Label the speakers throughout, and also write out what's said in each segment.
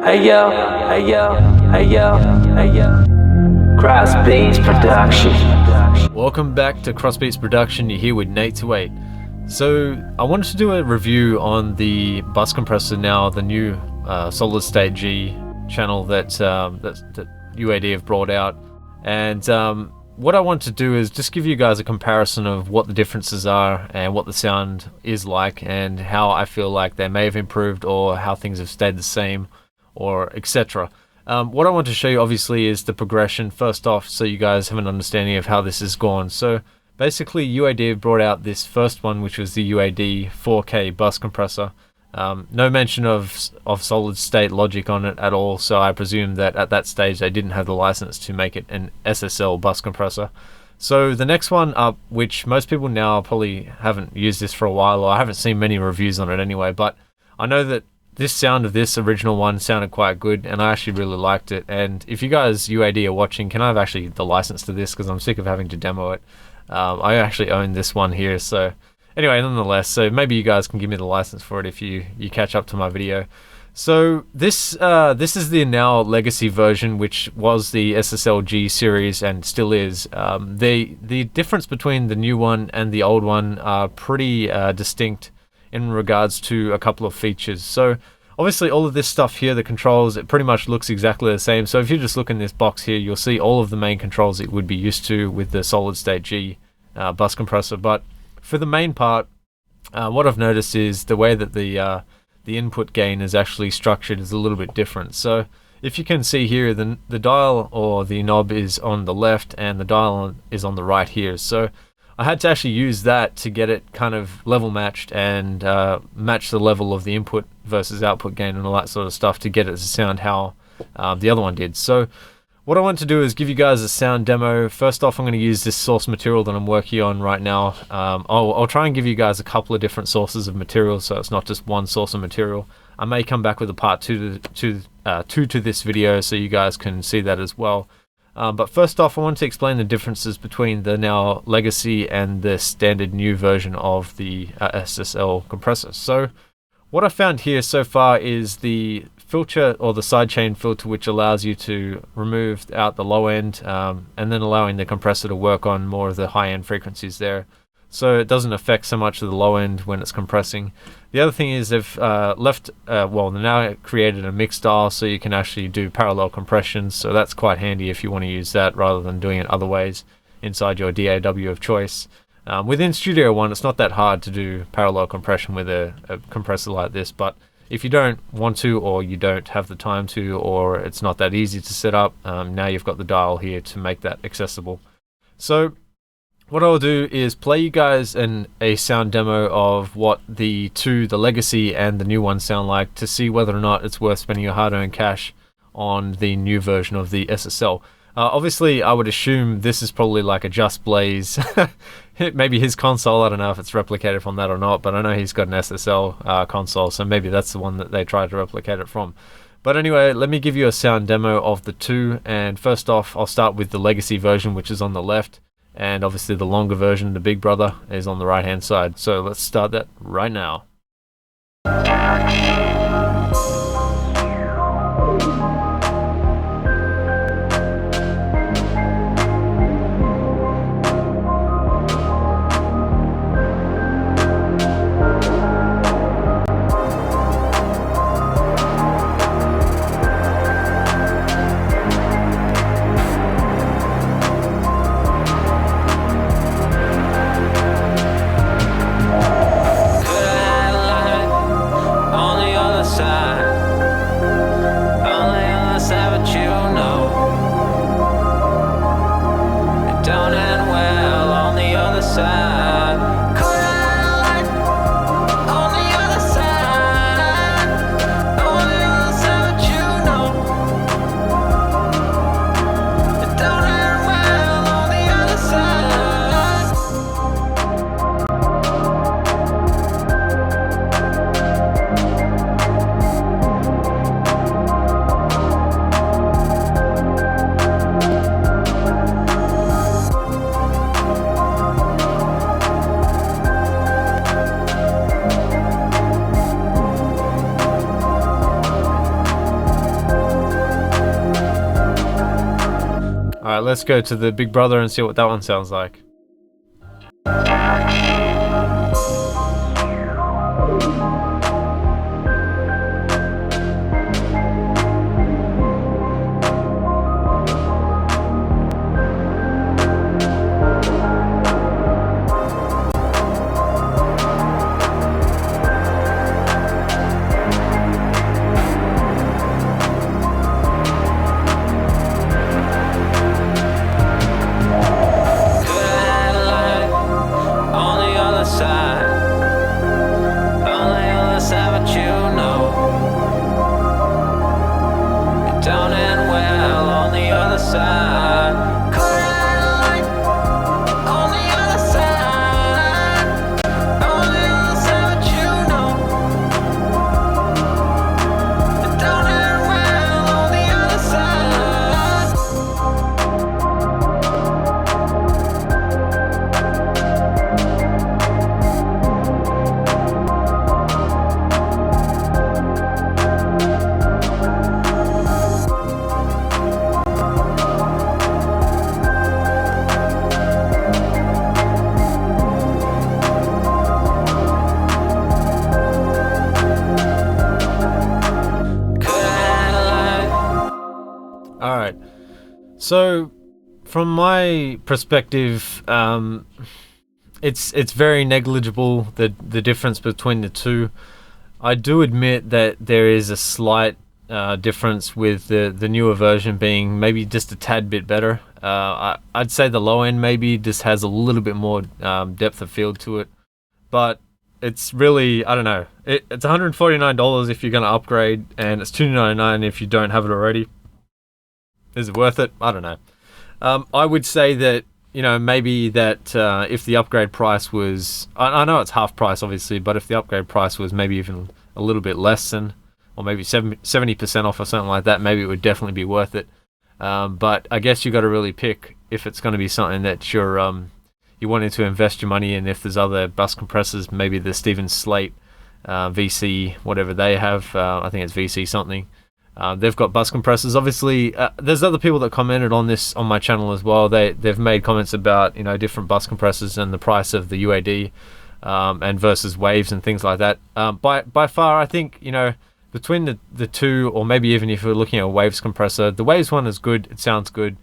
Speaker 1: hey yo, hey yo, hey yo, hey yo. Crossbeats Production.
Speaker 2: Welcome back to Crossbeats Production. You're here with Nate28. So I wanted to do a review on the bus compressor now, the new solid state G channel that UAD have brought out, and what I want to do is just give you guys a comparison of what the differences are and what the sound is like and how I feel like they may have improved or how things have stayed the same, or etc. What I want to show you obviously is the progression first off, so you guys have an understanding of how this has gone. So basically UAD brought out this first one, which was the UAD 4K bus compressor. No mention of solid state logic on it at all, so I presume that at that stage they didn't have the license to make it an SSL bus compressor. So the next one up, which most people now probably haven't used this for a while, or I haven't seen many reviews on it anyway, but I know that this sound of this original one sounded quite good and I actually really liked it. And if you guys UAD are watching, can I have actually the license to this, because I'm sick of having to demo it. I actually own this one here, so anyway, nonetheless, so maybe you guys can give me the license for it if you catch up to my video. So this is the now legacy version, which was the SSL G series and still is. The difference between the new one and the old one are pretty distinct in regards to a couple of features. So obviously all of this stuff here, the controls, it pretty much looks exactly the same. So if you just look in this box here, you'll see all of the main controls that you would be used to with the solid state G bus compressor. But for the main part, what I've noticed is the way that the input gain is actually structured is a little bit different. So if you can see here, the dial or the knob is on the left and the dial is on the right here. So I had to actually use that to get it kind of level matched and match the level of the input versus output gain and all that sort of stuff to get it to sound how the other one did. So what I want to do is give you guys a sound demo. First off, I'm going to use this source material that I'm working on right now. I'll try and give you guys a couple of different sources of material, so it's not just one source of material. I may come back with a part two to this video so you guys can see that as well. But first off, I want to explain the differences between the now legacy and the standard new version of the SSL compressor. So what I found here so far is the filter, or the sidechain filter, which allows you to remove out the low end and then allowing the compressor to work on more of the high end frequencies there, so it doesn't affect so much of the low end when it's compressing. The other thing is they've they now created a mix dial, so you can actually do parallel compressions, so that's quite handy if you want to use that rather than doing it other ways inside your DAW of choice. Within Studio One, it's not that hard to do parallel compression with a compressor like this, but if you don't want to, or you don't have the time to, or it's not that easy to set up, now you've got the dial here to make that accessible. So what I'll do is play you guys a sound demo of what the legacy and the new one sound like, to see whether or not it's worth spending your hard-earned cash on the new version of the SSL. Obviously, I would assume this is probably like a Just Blaze, maybe his console. I don't know if it's replicated from that or not, but I know he's got an SSL console, so maybe that's the one that they tried to replicate it from. But anyway, let me give you a sound demo of the two, and first off, I'll start with the legacy version, which is on the left, and obviously the longer version, the big brother, is on the right hand side. So let's start that right now.
Speaker 1: On the other side, only
Speaker 2: Alright, let's go to the big brother and see what that one sounds like. Alright, so from my perspective, it's very negligible, the difference between the two. I do admit that there is a slight difference with the newer version being maybe just a tad bit better. I'd say the low end maybe just has a little bit more depth of field to it, but it's really, I don't know, it's $149 if you're going to upgrade, and it's $299 if you don't have it already. Is it worth it? I don't know. I would say that, you know, maybe that if the upgrade price was, I know it's half price obviously, but if the upgrade price was maybe even a little bit less than, or maybe 70% off or something like that, maybe it would definitely be worth it. But I guess you got to really pick if it's going to be something that you're wanting to invest your money in. If there's other bus compressors, maybe the Stevens Slate VC, whatever they have, I think it's VC something. They've got bus compressors. Obviously, there's other people that commented on this on my channel as well. They've made comments about, you know, different bus compressors and the price of the UAD and versus waves and things like that. By far, I think, you know, between the two, or maybe even if you're looking at a waves compressor, the waves one is good. It sounds good.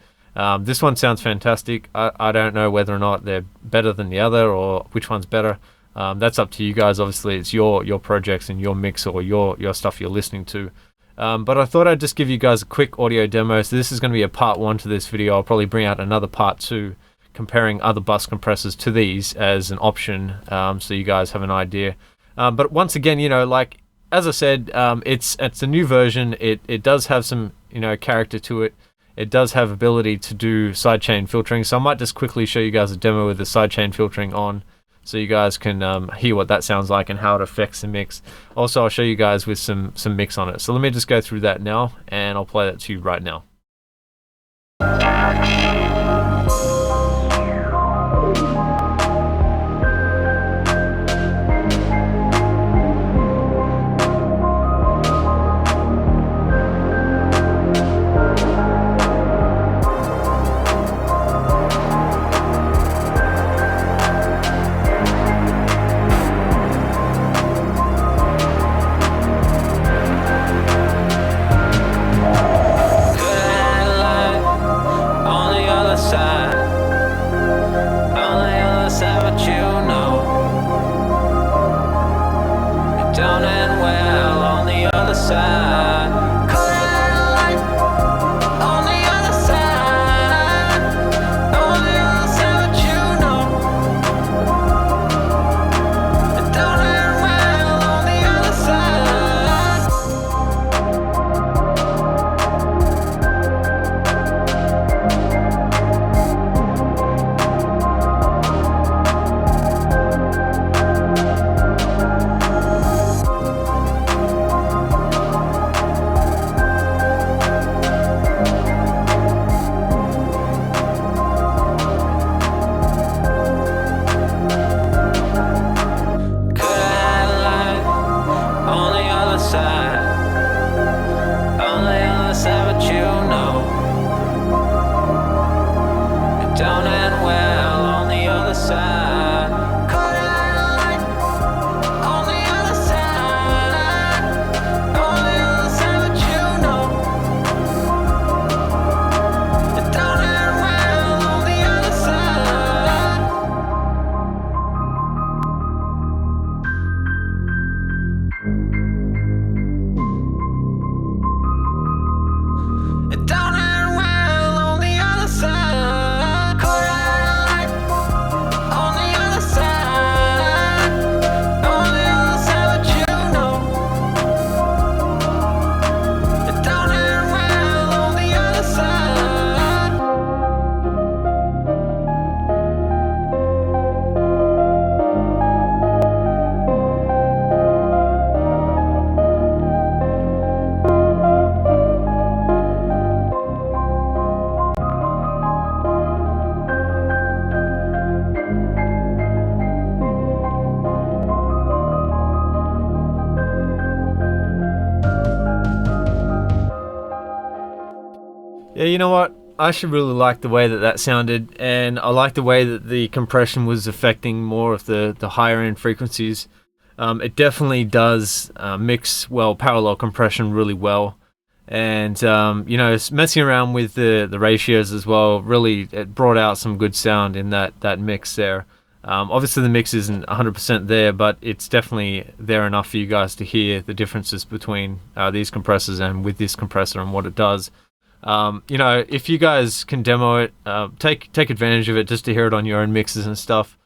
Speaker 2: This one sounds fantastic. I don't know whether or not they're better than the other or which one's better. That's up to you guys. Obviously, it's your projects and your mix or your stuff you're listening to. But I thought I'd just give you guys a quick audio demo. So this is going to be a part 1 to this video. I'll probably bring out another part 2 comparing other bus compressors to these as an option, so you guys have an idea. But once again, you know, like as I said, it's a new version. It does have some, you know, character to it. It does have ability to do sidechain filtering. So I might just quickly show you guys a demo with the sidechain filtering on, so you guys can hear what that sounds like and how it affects the mix. Also, I'll show you guys with some mix on it. So let me just go through that now, and I'll play that to you right now. Yeah, you know what? I actually really like the way that that sounded, and I like the way that the compression was affecting more of the higher end frequencies. It definitely does mix, well, parallel compression really well. And, you know, messing around with the ratios as well, really, it brought out some good sound in that mix there. Obviously, the mix isn't 100% there, but it's definitely there enough for you guys to hear the differences between these compressors and with this compressor and what it does. You know, if you guys can demo it, take advantage of it just to hear it on your own mixes and stuff.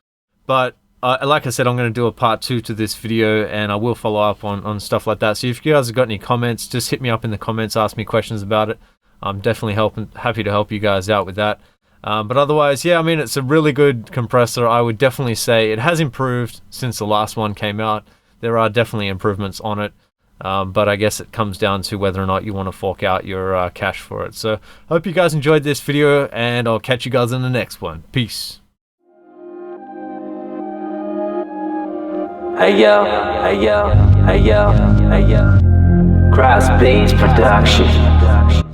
Speaker 2: But like I said, I'm going to do a part 2 to this video, and I will follow up on stuff like that. So if you guys have got any comments, just hit me up in the comments, ask me questions about it. I'm definitely happy to help you guys out with that. But otherwise, yeah, I mean, it's a really good compressor. I would definitely say it has improved since the last one came out. There are definitely improvements on it. But I guess it comes down to whether or not you want to fork out your cash for it. So I hope you guys enjoyed this video, and I'll catch you guys in the next one. Peace.
Speaker 1: Hey yo, hey yo, hey yo, hey yo. Crossbeats production.